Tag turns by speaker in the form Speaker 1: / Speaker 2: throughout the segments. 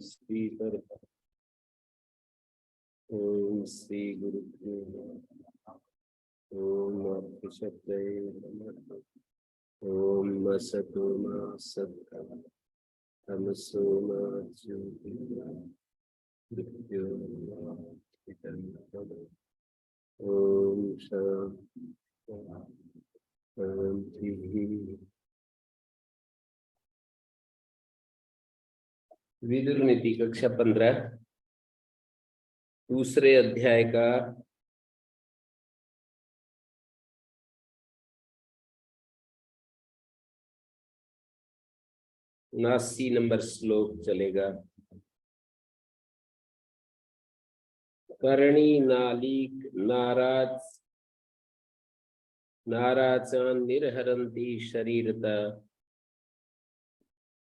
Speaker 1: Speaker. ओम श्री गुरुभ्यो नमः। ओम अक्षय नमः। ओम असतो मा सद्गमः तमसो मा ज्योतिर्गमः मृत्योर्मा। ओम शांति। विदुर नीति कक्षा 15 दूसरे अध्याय का 79 नंबर श्लोक चलेगा। करणी नालीक नाराचान निर्हरन्ति शरीरता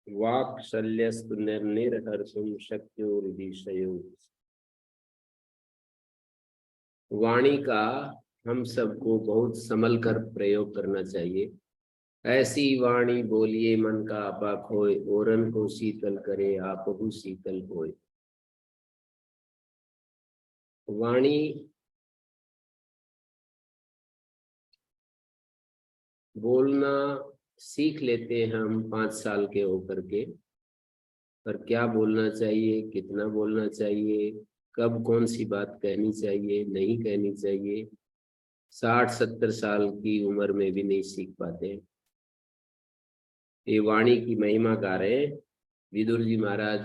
Speaker 1: वाक्शल्यस्तु निर्हर्तुं शक्यो हृदिशयो। वाणी का हम सबको बहुत संभल कर प्रयोग करना चाहिए। ऐसी वाणी बोलिए मन का आपा खोए, ओरन को शीतल करे आपहु शीतल होए। वाणी बोलना सीख लेते हैं हम 5 साल के होकर के, पर क्या बोलना चाहिए, कितना बोलना चाहिए, कब कौन सी बात कहनी चाहिए, नहीं कहनी चाहिए, 60-70 साल की उम्र में भी नहीं सीख पाते। ये वाणी की महिमा गा रहे हैं। विदुर जी महाराज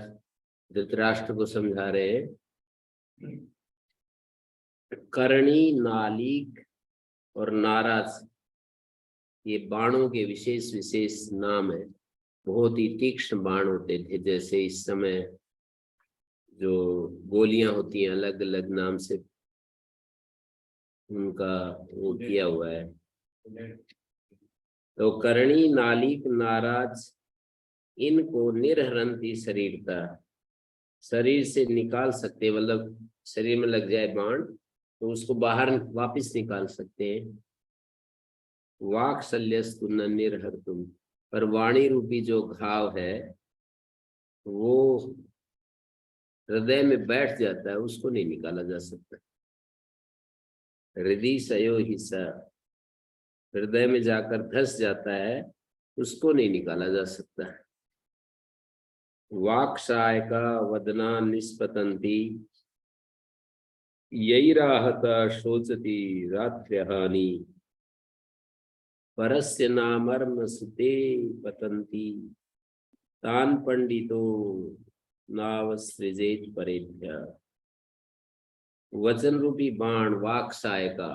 Speaker 1: धृतराष्ट्र को समझा रहे हैं। करणी, नालीक और नाराज ये बाणों के विशेष विशेष नाम है। बहुत ही तीक्ष्ण बाण होते थे, जैसे इस समय जो गोलियां होती हैं अलग अलग नाम से उनका वो किया हुआ है। तो करणी, नालीक, नाराज इनको निर्हरंती शरीरता, शरीर से निकाल सकते, मतलब शरीर में लग जाए बाण तो उसको बाहर वापस निकाल सकते हैं। वाक्शल्यस्तु न निर्हर्तुम, पर वाणी रूपी जो घाव है वो हृदय में बैठ जाता है, उसको नहीं निकाला जा सकता। हृदय सयो ही स, हृदय में जाकर धस जाता है, उसको नहीं निकाला जा सकता। वाक्शाय का वदना निष्पतंती यैराहता शोचती रात्र्यहानि परस्य नामर्म सुते पतंती तान पंडितो नावसृजेत परेभ्य। वचन रूपी बाण वाक्शाय का,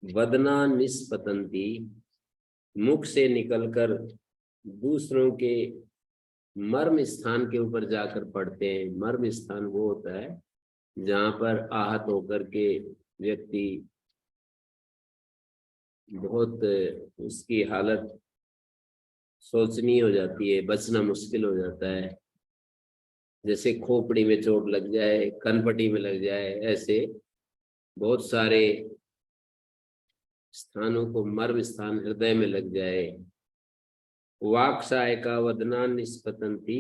Speaker 1: वदना निष्पतंती मुख से निकलकर दूसरों के मर्म स्थान के ऊपर जाकर पड़ते हैं। मर्म स्थान वो होता है जहां पर आहत होकर के व्यक्ति बहुत उसकी हालत सोचनीय हो जाती है, बचना मुश्किल हो जाता है। जैसे खोपड़ी में चोट लग जाए, कनपटी में लग जाए, ऐसे बहुत सारे स्थानों को मर्म स्थान हृदय में लग जाए। वाक्शाय का वदना निष्पतंती,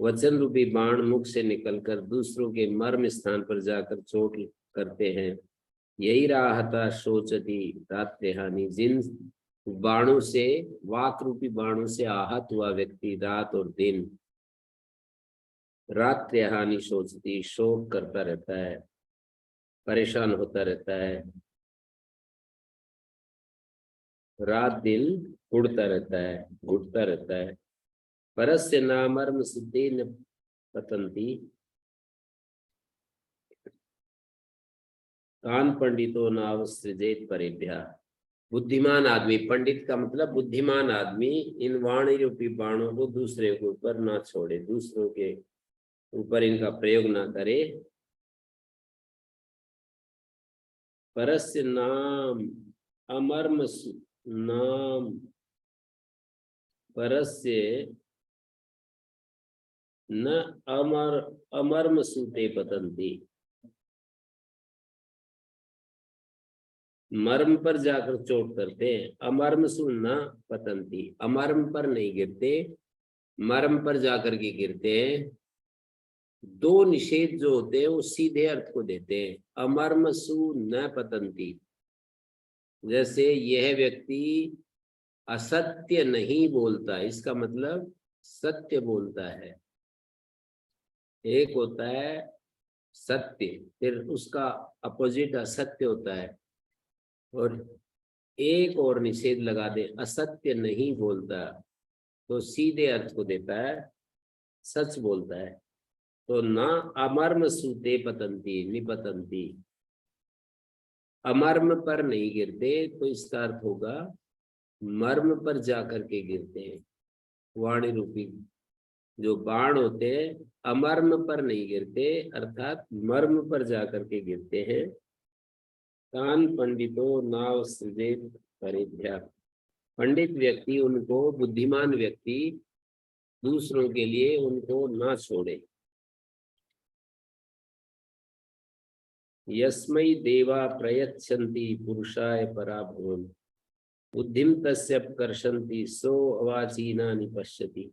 Speaker 1: वचन रूपी बाण मुख से निकलकर दूसरों के मर्म स्थान पर जाकर चोट करते हैं। यही राहता शोचती रात्रिहानि, जिन बाणों से, वाक रूपी बाणों से आहत हुआ व्यक्ति रात और दिन रात्रिहानि शोचती, शोक करता रहता है, परेशान होता रहता है, रात दिन उड़ता रहता है, घुटता रहता है। परस्य नामर्म सिद्धि न पतंती कान पंडितो नावसृजेत परेभ्या। बुद्धिमान आदमी, पंडित का मतलब बुद्धिमान आदमी, इन वाणी रूपी बाणों को दूसरे के ऊपर ना छोड़े, दूसरों के ऊपर इनका प्रयोग ना करे। परस्य नाम अमर्म नाम, परस्य न अमर्म सूते पतंती, मर्म पर जाकर चोट करते हैं। अमर्म सुनना पतंती, अमर्म पर नहीं गिरते, मर्म पर जाकर के गिरते हैं। दो निषेध जो होते हैं वो सीधे अर्थ को देते हैं, अमर्मसु न पतंती। जैसे यह व्यक्ति असत्य नहीं बोलता, इसका मतलब सत्य बोलता है। एक होता है सत्य, फिर उसका अपोजिट असत्य होता है, और एक और निषेध लगा दे असत्य नहीं बोलता, तो सीधे अर्थ को देता है सच बोलता है। तो ना अमर्म सूते पतंती निपतंती, अमर्म पर नहीं गिरते, तो इसका अर्थ होगा मर्म पर जाकर के गिरते हैं। वाणी रूपी जो बाण होते हैं अमर्म पर नहीं गिरते, अर्थात मर्म पर जाकर के गिरते हैं। तान पंडितो नाव सृजेत परिभ्या, पंडित व्यक्ति उनको, बुद्धिमान व्यक्ति दूसरों के लिए उनको ना छोड़े। यस्मै देवा प्रयच्छन्ति पुरुषाय पराभवम् बुद्धिम तस्यपकर्षन्ति सो अवाचीना निपश्यति।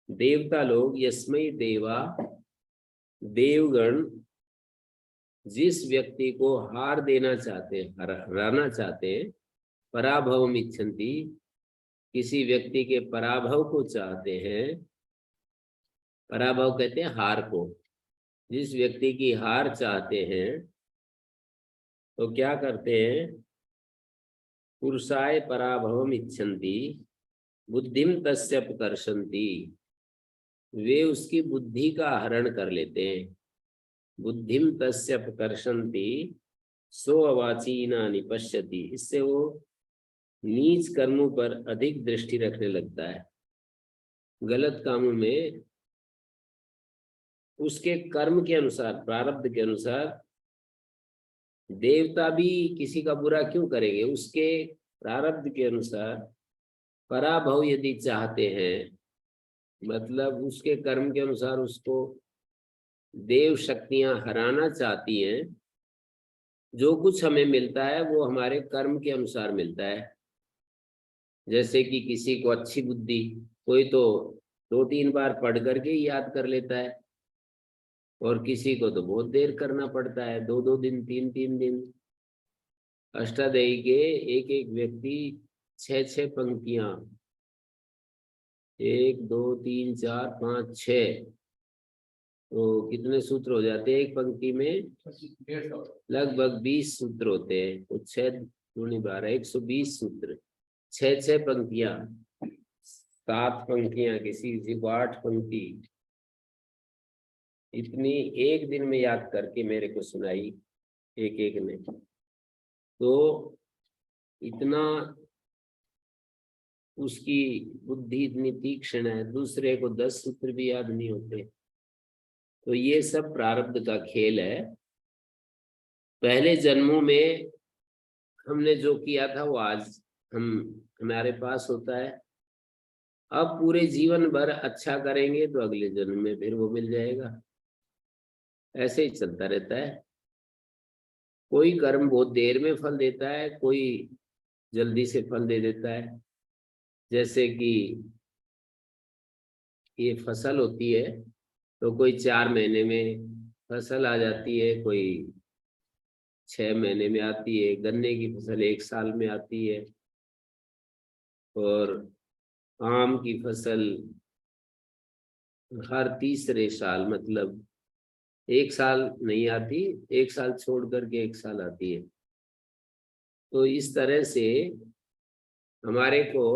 Speaker 1: देवता लोग, यस्मै देवा देवगण, जिस व्यक्ति को हार देना चाहते हैं, हराना चाहते हैं, पराभवम इच्छन्ति, किसी व्यक्ति के पराभव को चाहते हैं। पराभव कहते हैं हार को। जिस व्यक्ति की हार चाहते हैं तो क्या करते हैं, पुरुषाय पराभवम इच्छन्ति बुद्धिम तस्यपकर्षन्ति, वे उसकी बुद्धि का हरण कर लेते हैं। बुद्धिम तस्यपकर्षन्ति सो अवाचीना निपश्यति, इससे वो नीच कर्मों पर अधिक दृष्टि रखने लगता है। गलत कामों में उसके कर्म के अनुसार, प्रारब्ध के अनुसार, देवता भी किसी का बुरा क्यों करेंगे, उसके प्रारब्ध के अनुसार पराभव यदि चाहते हैं, मतलब उसके कर्म के अनुसार उसको देव शक्तियां हराना चाहती हैं। जो कुछ हमें मिलता है वो हमारे कर्म के अनुसार मिलता है। जैसे कि किसी को अच्छी बुद्धि, कोई तो 2-3 बार पढ़ करके याद कर लेता है, और किसी को तो बहुत देर करना पड़ता है, 2-2 दिन, 3-3 दिन। अष्टाध्यायी के एक एक व्यक्ति 6-6 पंक्तियां, 1 2 3 4 5 6, तो कितने सूत्र हो जाते हैं एक पंक्ति में? लगभग 20 सूत्र होते हैं। तो 6 दूनी 12, 120 सूत्र, 6-6 पंक्तियां, 7 पंक्तियां, किसी को 8 पंक्ति, इतनी एक दिन में याद करके मेरे को सुनाई एक एक ने। तो इतना उसकी बुद्धि इतनी तीक्ष्ण है, दूसरे को 10 सूत्र भी याद नहीं होते। तो ये सब प्रारब्ध का खेल है। पहले जन्मों में हमने जो किया था वो आज हमारे पास होता है। अब पूरे जीवन भर अच्छा करेंगे तो अगले जन्म में फिर वो मिल जाएगा। ऐसे ही चलता रहता है। कोई कर्म बहुत देर में फल देता है, कोई जल्दी से फल दे देता है। जैसे कि ये फसल होती है तो कोई 4 महीने में फसल आ जाती है, कोई 6 महीने में आती है। गन्ने की फसल 1 साल में आती है, और आम की फसल हर तीसरे साल, मतलब 1 साल नहीं आती, 1 साल छोड़ करके 1 साल आती है। तो इस तरह से हमारे को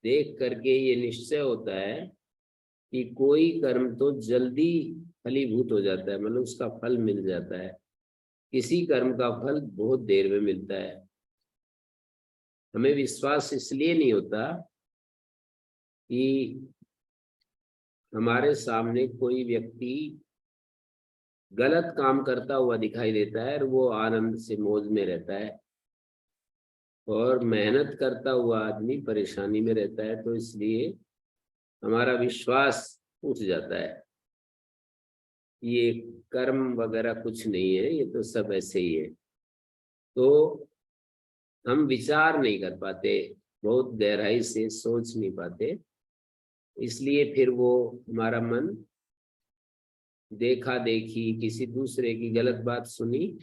Speaker 1: देख करके ये निश्चय होता है कि कोई कर्म तो जल्दी फलीभूत हो जाता है, मतलब उसका फल मिल जाता है। किसी कर्म का फल बहुत देर में मिलता है। हमें विश्वास इसलिए नहीं होता कि हमारे सामने कोई व्यक्ति गलत काम करता हुआ दिखाई देता है और वो आनंद से मौज में रहता है, और मेहनत करता हुआ आदमी परेशानी में रहता है। तो इसलिए हमारा विश्वास उठ जाता है, ये कर्म वगैरह कुछ नहीं है, ये तो सब ऐसे ही है। तो हम विचार नहीं कर पाते, बहुत गहराई से सोच नहीं पाते। इसलिए फिर वो हमारा मन देखा देखी, किसी दूसरे की गलत बात सुनी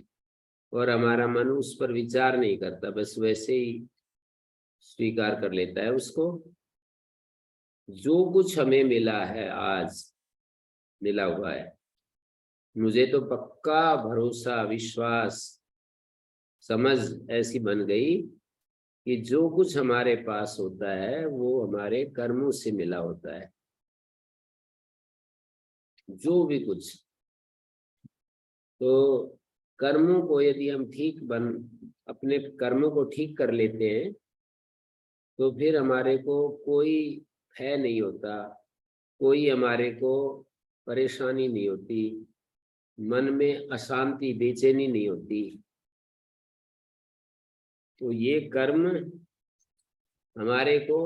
Speaker 1: और हमारा मन उस पर विचार नहीं करता, बस वैसे ही स्वीकार कर लेता है उसको। जो कुछ हमें मिला है आज, मिला हुआ है, मुझे तो पक्का भरोसा, विश्वास, समझ ऐसी बन गई कि जो कुछ हमारे पास होता है वो हमारे कर्मों से मिला होता है। जो भी कुछ, तो कर्मों को यदि हम अपने कर्मों को ठीक कर लेते हैं तो फिर हमारे को कोई भय नहीं होता, कोई हमारे को परेशानी नहीं होती, मन में अशांति, बेचैनी नहीं होती। तो ये कर्म हमारे को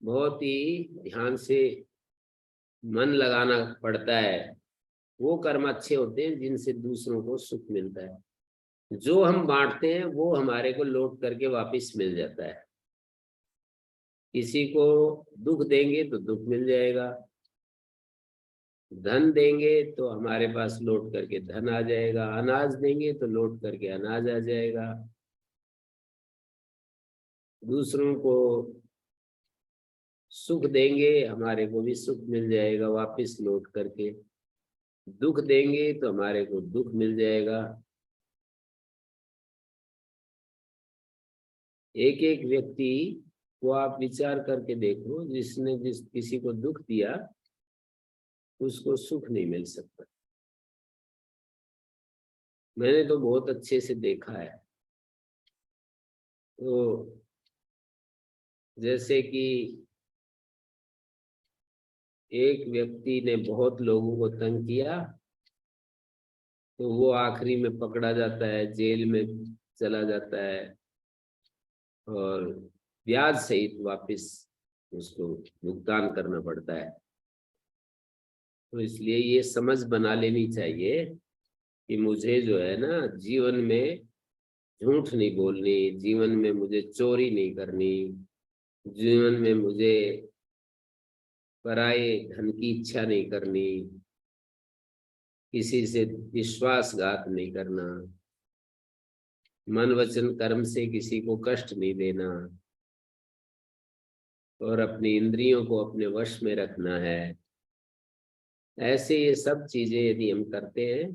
Speaker 1: बहुत ही ध्यान से मन लगाना पड़ता है। वो कर्म अच्छे होते हैं जिनसे दूसरों को सुख मिलता है। जो हम बांटते हैं वो हमारे को लौट करके वापस मिल जाता है। किसी को दुख देंगे तो दुख मिल जाएगा, धन देंगे तो हमारे पास लौट करके धन आ जाएगा, अनाज देंगे तो लौट करके अनाज आ जाएगा। दूसरों को सुख देंगे, हमारे को भी सुख मिल जाएगा वापस लौट करके। दुख देंगे तो हमारे को दुख मिल जाएगा। एक एक व्यक्ति को आप विचार करके देखो, जिसने किसी को दुख दिया उसको सुख नहीं मिल सकता। मैंने तो बहुत अच्छे से देखा है। तो जैसे कि एक व्यक्ति ने बहुत लोगों को तंग किया तो वो आखिरी में पकड़ा जाता है, जेल में चला जाता है और ब्याज सहित वापस उसको भुगतान करना पड़ता है। तो इसलिए ये समझ बना लेनी चाहिए कि मुझे जो है ना, जीवन में झूठ नहीं बोलनी, जीवन में मुझे चोरी नहीं करनी, जीवन में मुझे पराये धन की इच्छा नहीं करनी, किसी से विश्वासघात नहीं करना, मन वचन कर्म से किसी को कष्ट नहीं देना और अपनी इंद्रियों को अपने वश में रखना है। ऐसे ये सब चीजें यदि हम करते हैं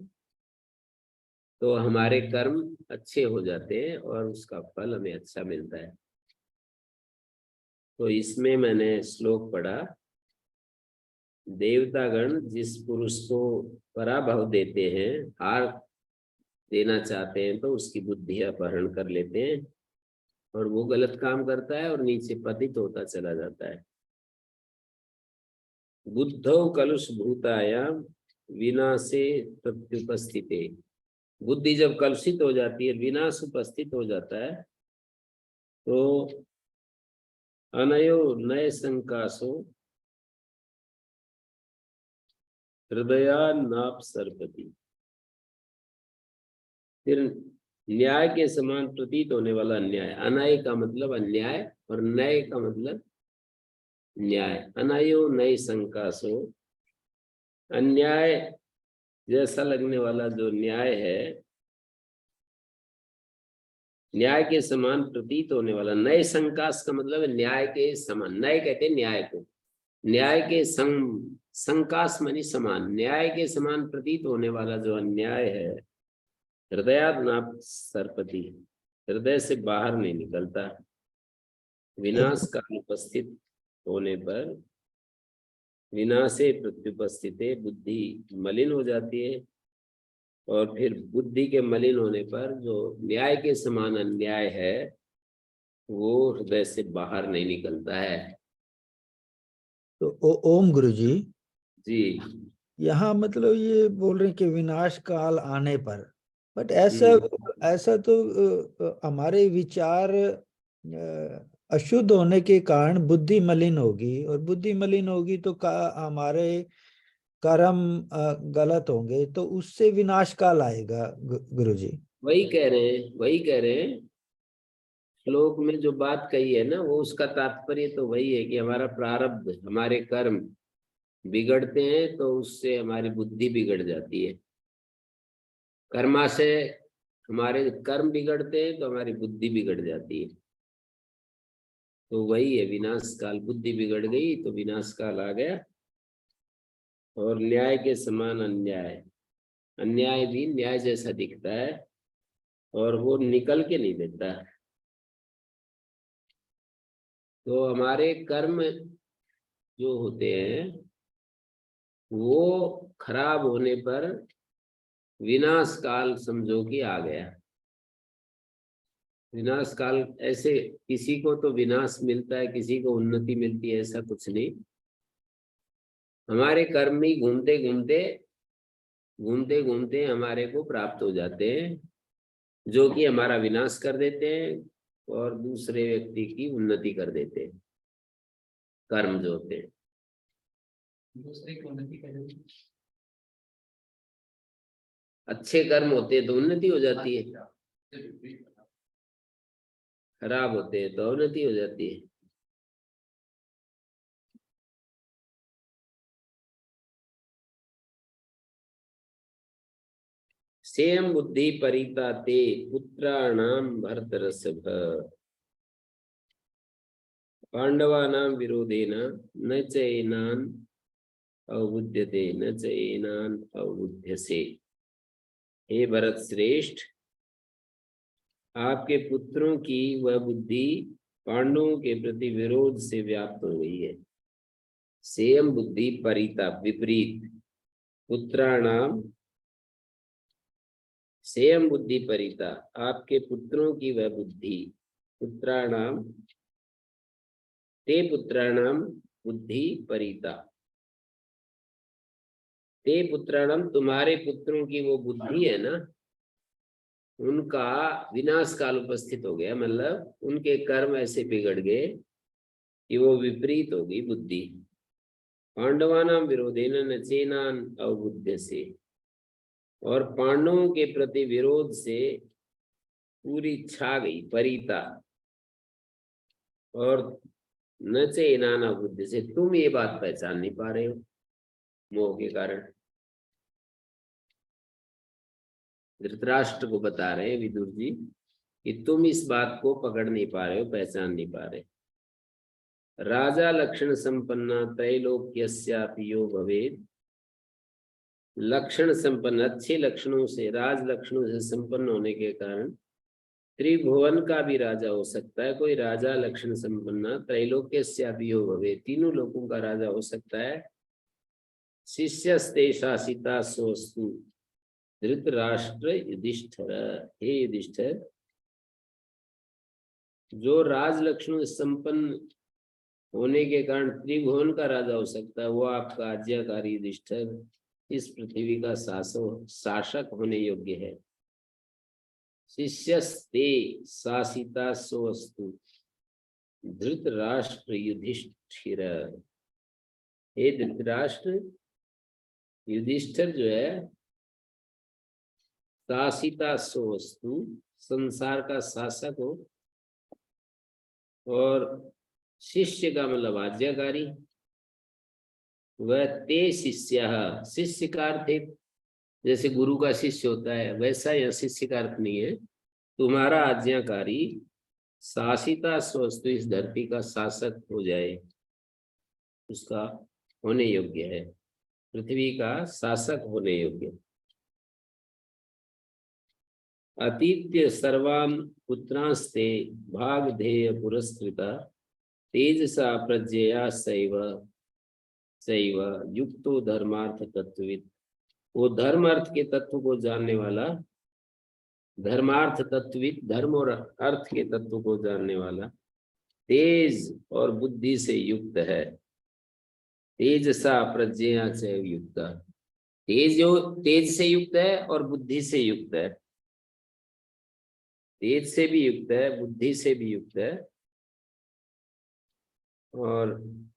Speaker 1: तो हमारे कर्म अच्छे हो जाते हैं और उसका फल हमें अच्छा मिलता है। तो इसमें मैंने श्लोक पढ़ा, देवतागण जिस पुरुष को पराभव देते हैं, हार देना चाहते हैं, तो उसकी बुद्धि अपहरण कर लेते हैं और वो गलत काम करता है और नीचे पतित होता चला जाता है। बुद्धौ कलुष भूतायाम विनाशे प्रत्युपस्थिते। बुद्धि जब कलुषित हो जाती है, विनाश उपस्थित हो जाता है, तो अनयो नय संकासो हृदया नाप सरपति। फिर न्याय के समान प्रतीत होने वाला अन्याय, अनय का मतलब अन्याय और नय का मतलब न्याय। अनयो नय संकासो, अन्याय जैसा लगने वाला जो न्याय है, न्याय के समान प्रतीत होने वाला। नए संकास का मतलब है न्याय के समान। नए कहते हैं न्याय को, न्याय के संकास मानी समान, न्याय के समान प्रतीत होने वाला जो अन्याय है, हृदयानाप सरपति, हृदय से बाहर नहीं निकलता। विनाश का उपस्थित होने पर, विनाशे प्रत्युपस्थिते, बुद्धि मलिन हो जाती है और फिर बुद्धि के मलिन होने पर जो न्याय के समान अन्याय है वो हृदय से बाहर नहीं निकलता है।
Speaker 2: तो ओम गुरु जी,
Speaker 1: जी।
Speaker 2: यहाँ मतलब ये बोल रहे हैं कि विनाश काल आने पर, बट ऐसा
Speaker 1: हम्म।
Speaker 2: ऐसा तो हमारे विचार अशुद्ध होने के कारण बुद्धि मलिन होगी, और बुद्धि मलिन होगी तो हमारे कर्म गलत होंगे, तो उससे विनाश काल आएगा गुरु जी।
Speaker 1: वही कह रहे हैं, वही कह रहे हैं श्लोक में जो बात कही है ना, वो उसका तात्पर्य तो वही है कि हमारा प्रारब्ध, हमारे कर्म बिगड़ते हैं तो उससे हमारी बुद्धि बिगड़ जाती है। कर्मा से हमारे कर्म बिगड़ते हैं तो हमारी बुद्धि बिगड़ जाती है। तो वही है विनाश काल, बुद्धि बिगड़ गई तो विनाश काल आ गया। और न्याय के समान अन्याय, अन्याय भी न्याय जैसा दिखता है और वो निकल के नहीं देता। तो हमारे कर्म जो होते हैं वो खराब होने पर विनाश काल समझो कि आ गया। विनाश काल ऐसे किसी को तो विनाश मिलता है, किसी को उन्नति मिलती है, ऐसा कुछ नहीं। हमारे कर्म ही घूमते घूमते हमारे को प्राप्त हो जाते हैं, जो कि हमारा विनाश कर देते हैं और दूसरे व्यक्ति की उन्नति कर देते हैं। कर्म जो होते हैं
Speaker 3: दूसरे की उन्नति कर देते हैं।
Speaker 1: अच्छे कर्म होते हैं तो उन्नति हो जाती है, खराब होते हैं तो अवनति हो जाती है। सेयं बुद्धि परिता ते पुत्राणाम भरतर्षभ पांडवानां विरोधेन न चैनान अवबुध्यते न चैनान अवबुध्यसे। हे भरत श्रेष्ठ, आपके पुत्रों की वह बुद्धि पांडवों के प्रति विरोध से व्याप्त हो गई है। सेयं बुद्धि परिता विपरीत, पुत्राणाम सेयं बुद्धि परिता, आपके पुत्रों की वह बुद्धि, पुत्राणाम ते पुत्राणाम बुद्धि परिता, ते पुत्राणाम तुम्हारे पुत्रों की वो बुद्धि है ना, उनका विनाश काल उपस्थित हो गया। मतलब उनके कर्म ऐसे बिगड़ गए कि वो विपरीत हो गई बुद्धि। पांडवानाम विरोधेन न चेनान अवबुध्यसे, और पांडवों के प्रति विरोध से पूरी छा गई परिता। और न चेनान अवबुद्धसे, तुम ये बात पहचान नहीं पा रहे हो मोह के कारण। धृतराष्ट्र को बता रहे हैं विदुर जी कि तुम इस बात को पकड़ नहीं पा रहे हो, पहचान नहीं पा रहे। राजा लक्षण संपन्ना त्रैलोक्यस्यापि यो भवेत्, लक्षण संपन्न, अच्छे लक्षणों से, राज लक्षणों से संपन्न होने के कारण त्रिभुवन का भी राजा हो सकता है कोई। राजा लक्षण संपन्न त्रैलोक्यस्यापि यो भवेत्, तीनों लोगों का राजा हो सकता है। शिष्यस्ते शासिता सोऽस्तु धृतराष्ट्र युधिष्ठिर। हे युधिष्ठिर, जो राज लक्षणों से संपन्न होने के कारण त्रिभुवन का राजा हो सकता है, वो आपका आज्ञाकारी युधिष्ठिर इस पृथ्वी का शासक होने योग्य है। शिष्यस्ते शासिता सोऽस्तु धृतराष्ट्र युधिष्ठिर। हे धृतराष्ट्र, युधिष्ठिर जो है शासिता सोऽस्तु, संसार का शासक हो, और शिष्य का मतलब आज्ञाकारी। वह ते शिष्य, शिष्य का अर्थ है जैसे गुरु का शिष्य होता है, वैसा यह शिष्य का अर्थ नहीं है। तुम्हारा आज्ञाकारी शासिता स्वस्तु, इस धरती का शासक हो जाए, उसका होने योग्य है, पृथ्वी का शासक होने योग्य। अतीत्य सर्वान् पुत्रांस्ते भागधेय पुरस्कृता तेजसा प्रज्ञया सैव युक्तो धर्मार्थ तत्वविद। वो धर्म अर्थ के तत्व को जानने वाला, धर्मार्थ तत्वविद, धर्म और अर्थ के तत्व को जानने वाला, तेज और बुद्धि से युक्त है। तेजसा प्रज्ञया से युक्त, तेज से युक्त है और बुद्धि से युक्त है। तेज से भी युक्त है, बुद्धि से भी युक्त है। और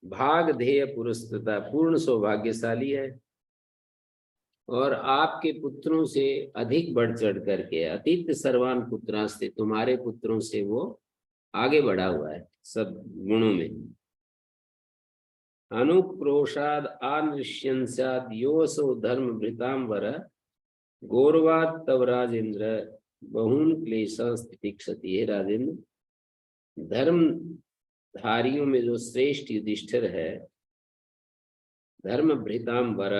Speaker 1: भाग ध्येय पुरस्कृता, पूर्ण सौभाग्यशाली है। और आपके पुत्रों से अधिक बढ़ चढ़ करके, अतीत सर्वान पुत्रास्ते, तुम्हारे पुत्रों से वो आगे बढ़ा हुआ है सब गुणों में। अनुक्रोशाद आनृष्यंस्याद योऽसौ धर्म भृतांबर गौरवाद तव राजेंद्र बहून क्लेशांस तितिक्षति। है राजेंद्र, धर्म धारियों में जो श्रेष्ठ युधिष्ठिर है, धर्म भृतांबर,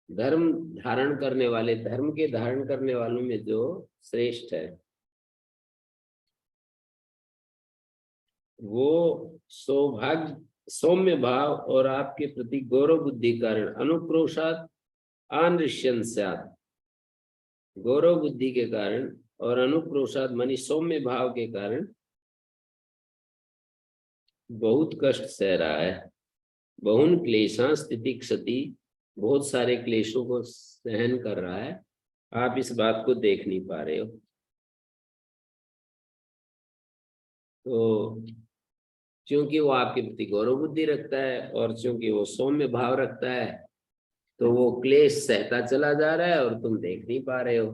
Speaker 1: धर्म धारण करने वाले, धर्म के धारण करने वालों में जो श्रेष्ठ है, वो सौभाग्य सौम्य भाव और आपके प्रति गौरव बुद्धि कारण अनुक्रोशात आनृष्यंस्यात्, गौरव बुद्धि के कारण और अनुक्रोशात मानी सौम्य भाव के कारण बहुत कष्ट सह रहा है। बहुन क्लेशांस तितिक्षति, बहुत सारे क्लेशों को सहन कर रहा है। आप इस बात को देख नहीं पा रहे हो। तो क्योंकि वो आपके प्रति गौरव बुद्धि रखता है और क्योंकि वो सौम्य भाव रखता है, तो वो क्लेश सहता चला जा रहा है और तुम देख नहीं पा रहे हो।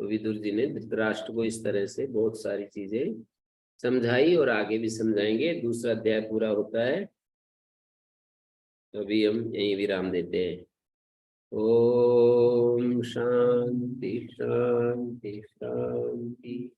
Speaker 1: तो विदुर जी ने धृतराष्ट्र को इस तरह से बहुत सारी चीजें समझाई और आगे भी समझाएंगे। दूसरा अध्याय पूरा होता है, अभी हम यहीं विराम देते हैं। ओम शांति शांति शांति।